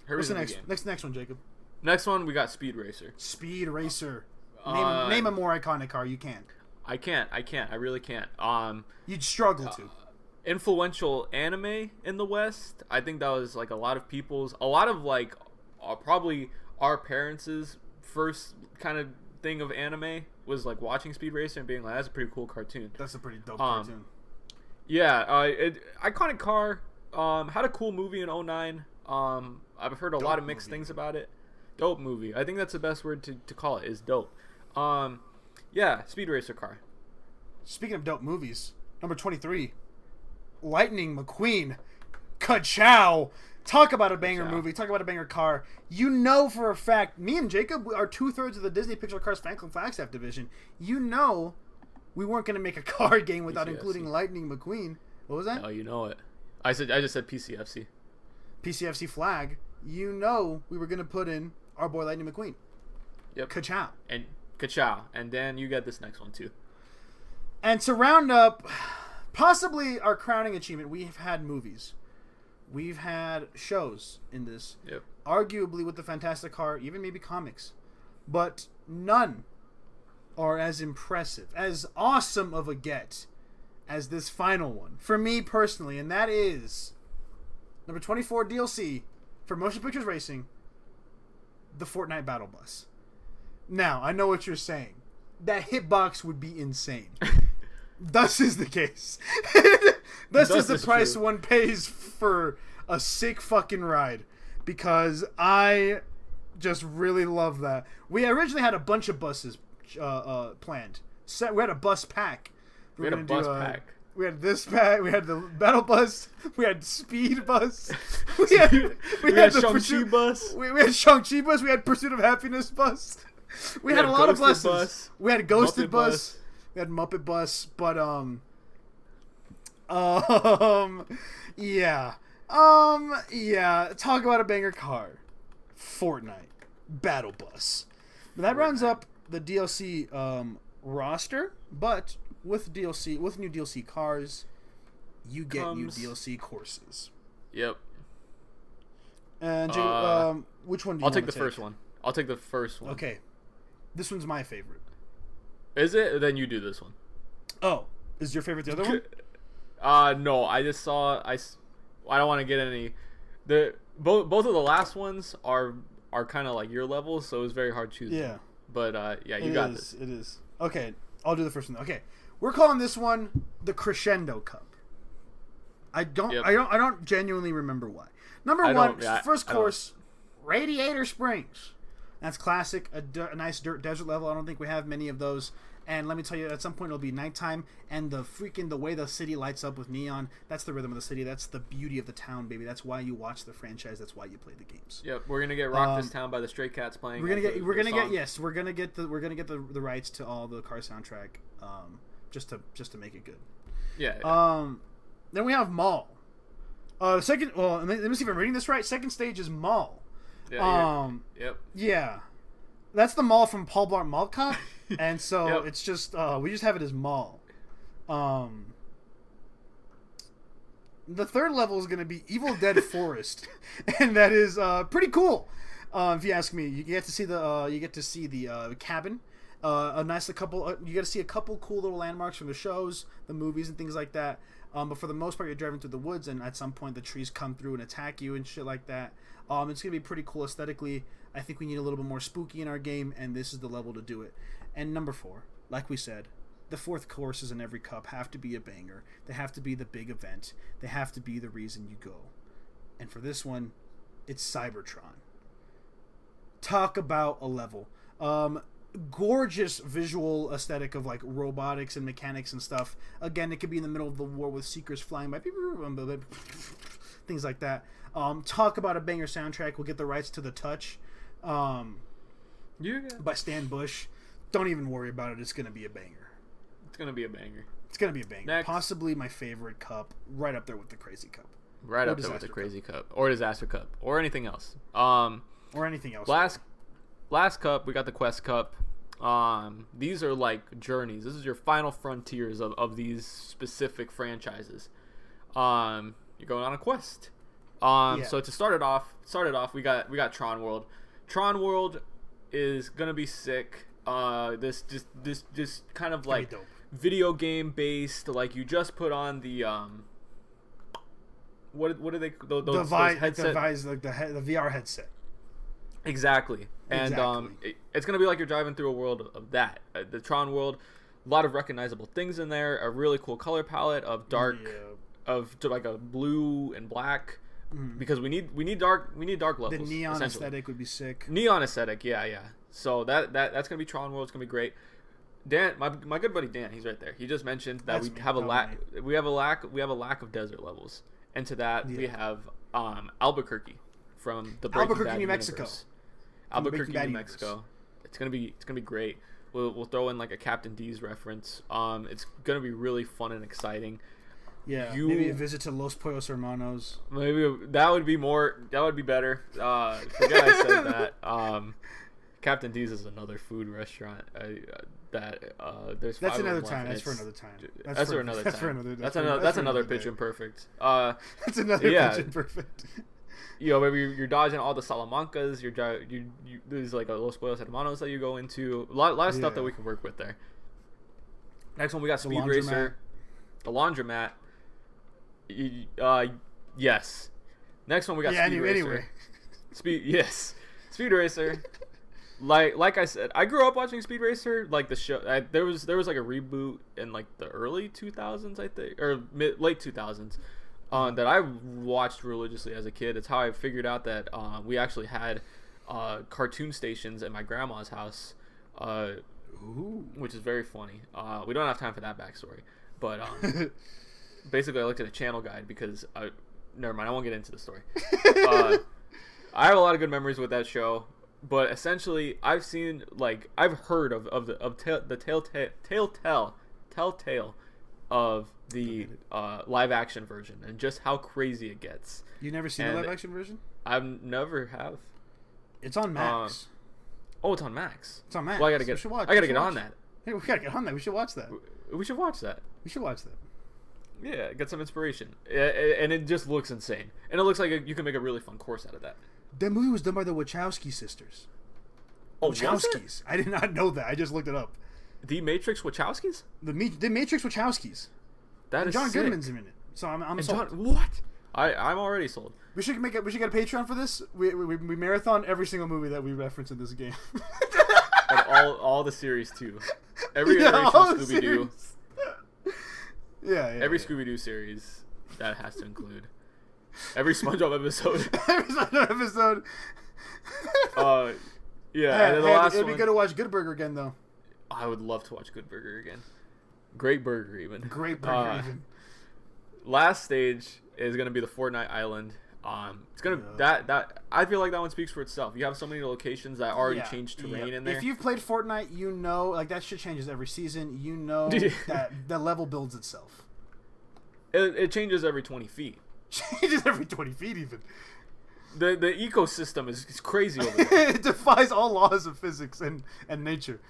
Herbie's in What's the game. Next one, Jacob. Next one, we got Speed Racer. Speed Racer. Name a more iconic car. You can't. I can't. I really can't. You'd struggle to. Influential anime in the West. I think that was like a lot of like probably our parents' first kind of thing of anime was like watching Speed Racer and being like, that's a pretty cool cartoon. That's a pretty dope cartoon. Yeah, iconic car. Had a cool movie in 2009. I've heard a lot of mixed things about it. Dope movie. I think that's the best word to call it, is dope. Yeah, Speed Racer car. Speaking of dope movies, number 23, Lightning McQueen. Ka-chow! Talk about a banger movie. Talk about a banger car. You know for a fact, me and Jacob are 2/3 of the Disney Pixar Cars Fan Club Flagstaff division. You know we weren't going to make a car game without including Lightning McQueen. What was that? Oh, you know it. I just said PCFC. PCFC flag. You know we were going to put in our boy Lightning McQueen. Yep. Ka-chow. And ka-chow. And Dan, you got this next one too. And to round up possibly our crowning achievement, we've had movies. We've had shows in this. Yep. Arguably with the Fantastic Car, even maybe comics. But none are as impressive, as awesome of a get as this final one. For me personally, and that is number 24 DLC for Motion Pictures Racing, the Fortnite Battle Bus. Now, I know what you're saying. That hitbox would be insane. Thus is the case. Thus is the price one pays for a sick fucking ride. Because I just really love that. We originally had a bunch of buses planned. We had a bus pack. We had a bus pack. We had this pack. We had the battle bus. We had speed bus. We had Shang-Chi bus. We had Shang-Chi bus. We had Pursuit of Happiness bus. We had a lot of buses. Bus. We had Ghosted bus. We had Muppet bus. But yeah. Talk about a banger car. Fortnite Battle Bus. That rounds up the DLC roster, but with new DLC cars, you get new DLC courses. Yep. And which one do you want to take? I'll take the first one. I'll take the first one. Okay. This one's my favorite. Is it? Then you do this one. Oh, is your favorite the other one? No. I just saw. I don't want to get any. Both of the last ones are kind of like your level, so it was very hard choosing. Yeah. But yeah, you got this. It is. Okay, I'll do the first one. Okay, we're calling this one the Crescendo Cup. I don't genuinely remember why. Number one, first course, Radiator Springs. That's classic. A nice dirt desert level. I don't think we have many of those. And let me tell you, at some point it'll be nighttime, and the way the city lights up with neon, that's the rhythm of the city. That's the beauty of the town, baby. That's why you watch the franchise. That's why you play the games. Yep, we're gonna get Rock This Town by the Stray Cats playing. We're gonna get the rights to all the car soundtrack, just to make it good. Yeah. Then we have Mall. Second. Well, let me see if I'm reading this right. Second stage is Mall. Yeah. Yep. Yeah. That's the mall from Paul Blart Mall Cop, and so Yep. it's just we just have it as Mall. The third level is going to be Evil Dead Forest, and that is pretty cool. If you ask me, you get to see the cabin, you get to see a couple cool little landmarks from the shows, the movies, and things like that. But for the most part, you're driving through the woods, and at some point, the trees come through and attack you and shit like that. It's gonna be pretty cool aesthetically. I think we need a little bit more spooky in our game, and this is the level to do it. And number 4, like we said, the fourth courses in every cup have to be a banger. They have to be the big event. They have to be the reason you go. And for this one, it's Cybertron. Talk about a level. Gorgeous visual aesthetic of like robotics and mechanics and stuff. Again, it could be in the middle of the war with seekers flying by, things like that. Talk about a banger soundtrack. We'll get the rights to The Touch by Stan Bush. Don't even worry about it. It's going to be a banger. It's gonna be a banger. It's gonna be a banger. Next. Possibly my favorite cup, right up there with the Crazy Cup. Right up there with the Crazy Cup. Or Disaster Cup. Or anything else. Or anything else. Last cup, we got the Quest Cup. These are like journeys. This is your final frontiers of these specific franchises. You're going on a quest. So to start it off, we got Tron World. Tron World is gonna be sick. This kind of like video game based. Like you just put on the what are they those headset? The VR headset. Exactly. And it's gonna be like you're driving through a world of that. The Tron World, a lot of recognizable things in there. A really cool color palette of dark, of like a blue and black. Because we need dark levels. The neon aesthetic would be sick. Neon aesthetic, yeah. So that's gonna be Tron World. It's gonna be great. Dan, my good buddy Dan, he's right there. He just mentioned that we have a lack of desert levels, and to that we have Albuquerque from the Breaking Bad New Mexico. universe. Albuquerque, New Mexico. It's gonna be great. We'll throw in like a Captain D's reference. It's gonna be really fun and exciting. Yeah, maybe a visit to Los Pollos Hermanos. Maybe that would be better. Forget I said that. Captain D's is another food restaurant. There's that's another time. That's for another time. That's for another time. That's another pitch imperfect. That's another pitch imperfect. Maybe you're dodging all the Salamancas. There's like a Los Pollos Hermanos that you go into. A lot of stuff that we can work with there. Next one we got Speed Racer, the laundromat. Yes. Next one we got Speed Racer. Speed Racer. Like I said, I grew up watching Speed Racer. Like the show, there was like a reboot in like the early 2000s, I think, or late 2000s, that I watched religiously as a kid. It's how I figured out that we actually had cartoon stations at my grandma's house, which is very funny. We don't have time for that backstory, but basically I looked at a channel guide because never mind, I won't get into the story. I have a lot of good memories with that show. But essentially, I've heard of the telltale of the live action version and just how crazy it gets. You never seen the live action version? I've never have. It's on Max. It's on Max. It's on Max. Well, I gotta get on that. Hey, we gotta get on that. We should watch that. We should watch that. Yeah, get some inspiration. And it just looks insane. And it looks like you can make a really fun course out of that. That movie was done by the Wachowski sisters. Wachowskis. I did not know that. I just looked it up. The Matrix Wachowskis? The Matrix Wachowskis. That is John sick. Goodman's in it. So I'm sold. What? I'm already sold. We should get a Patreon for this. We marathon every single movie that we reference in this game. And all the series too. Every iteration of Scooby-Doo. Yeah. Every Scooby-Doo series that has to include. Every SpongeBob episode. Yeah. And then the last it'd be good to watch Good Burger again, though. I would love to watch Good Burger again. Great Burger, even. Great Burger, even. Last stage is gonna be the Fortnite Island. It's gonna that I feel like that one speaks for itself. You have so many locations that already changed terrain in there. If you've played Fortnite, you know like that shit changes every season. You know that the level builds itself. It changes every 20 feet. Changes every 20 feet even. The ecosystem is crazy over there. It defies all laws of physics and nature.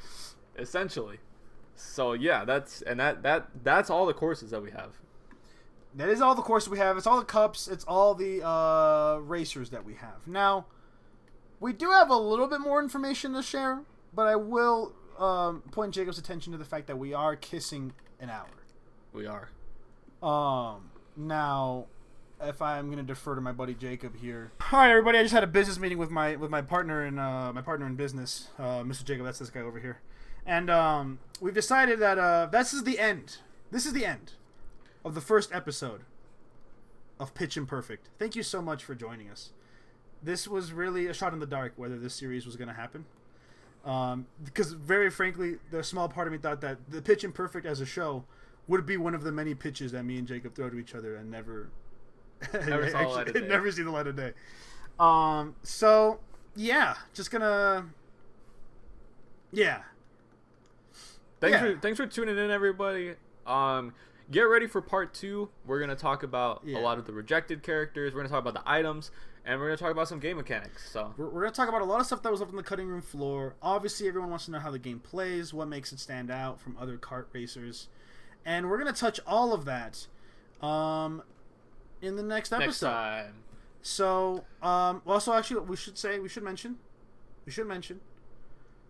Essentially. So yeah, that's all the courses that we have. That is all the courses we have. It's all the cups. It's all the racers that we have. Now, we do have a little bit more information to share, but I will point Jacob's attention to the fact that we are kissing an hour. We are. Now, if I'm gonna defer to my buddy Jacob here. All right, everybody. I just had a business meeting with my partner in business, Mr. Jacob. That's this guy over here, and we've decided that this is the end. This is the end of the first episode of Pitch Imperfect. Thank you so much for joining us. This was really a shot in the dark whether this series was going to happen. Because very frankly, the small part of me thought that the Pitch Imperfect as a show would be one of the many pitches that me and Jacob throw to each other and never see the light of day. So yeah, just gonna Thanks for tuning in, everybody. Get ready for part 2. We're gonna talk about a lot of the rejected characters. We're gonna talk about the items, and we're gonna talk about some game mechanics. So we're gonna talk about a lot of stuff that was up on the cutting room floor. Obviously, everyone wants to know how the game plays, what makes it stand out from other kart racers, and we're gonna touch all of that in the next episode. Next time. So, also, actually, we should mention,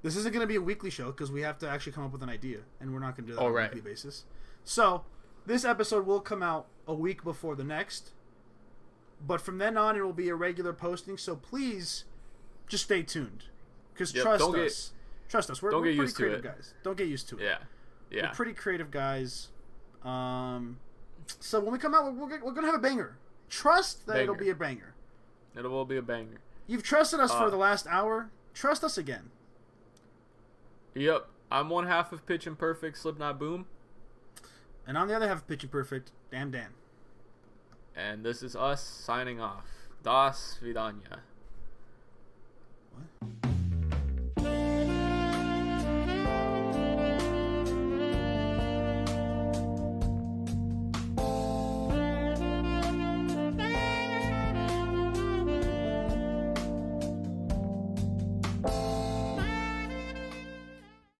this isn't going to be a weekly show because we have to actually come up with an idea, and we're not going to do that on a weekly basis. So, this episode will come out a week before the next, but from then on, it will be a regular posting. So please, just stay tuned, because trust us, we're pretty creative guys. Don't get used to it. Yeah, we're pretty creative guys. So when we come out, we're gonna have a banger. Trust that it'll be a banger. It will be a banger. You've trusted us for the last hour. Trust us again. Yep. I'm one half of Pitch Imperfect, Slipknot Boom. And I'm the other half of Pitch Imperfect, Damn Dan. And this is us signing off. Das Vidania. What?